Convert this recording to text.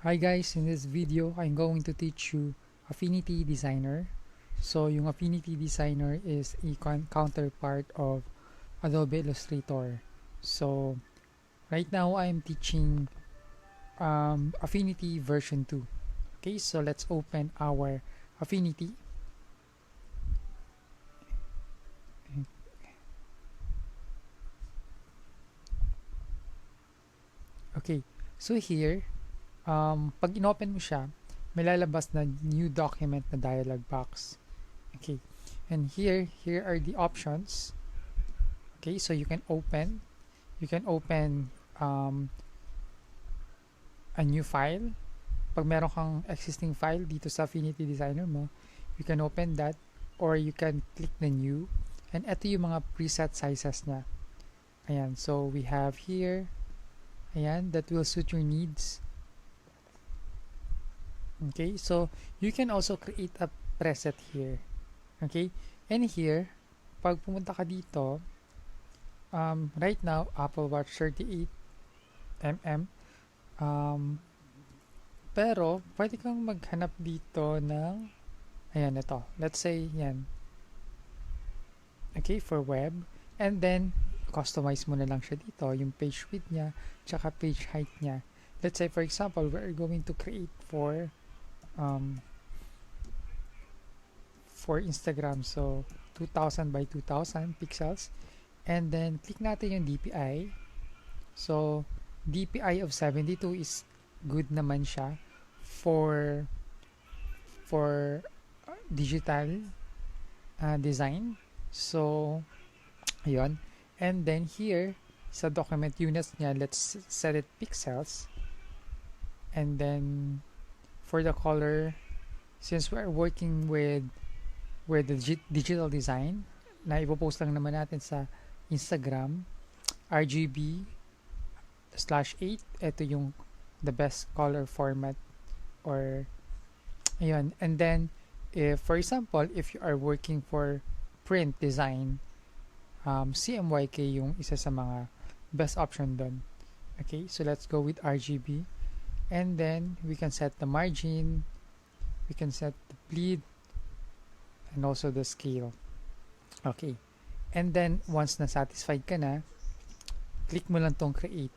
Hi guys, in this video I'm going to teach you Affinity Designer. So yung Affinity Designer is a counterpart of Adobe Illustrator. So right now I'm teaching Affinity version 2. Okay, so let's open our Affinity. Okay, so here, pag inopen mo siya, may lalabas na new document na dialog box. Okay, and here are the options. Okay, so you can open a new file. Pag meron kang existing file dito sa Affinity Designer mo, you can open that or you can click the new, and ito yung mga preset sizes niya. Ayan, so we have here, ayan, that will suit your needs. Okay, so you can also create a preset here. Okay, and here, pag pumunta ka dito, right now, Apple Watch 38mm, pero pwede kang maghanap dito ng, ayan, ito. Let's say, yan. Okay, for web. And then, customize mo na lang siya dito. Yung page width niya, tsaka page height niya. Let's say, for example, we're going to create for Instagram. So, 2000 by 2000 pixels. And then, click natin yung DPI. So, DPI of 72 is good naman siya for digital design. So, ayun. And then here, sa document units niya, let's set it pixels. And then, for the color, since we're working with the digital design, na ipopost lang naman natin sa Instagram, RGB/8, ito yung the best color format, or ayun. And then if for example, if you are working for print design, CMYK yung isa sa mga best option doon. Okay, so let's go with RGB, and then we can set the margin, we can set the bleed, and also the scale. Okay, and then once na satisfied ka na, click mo lang tong create.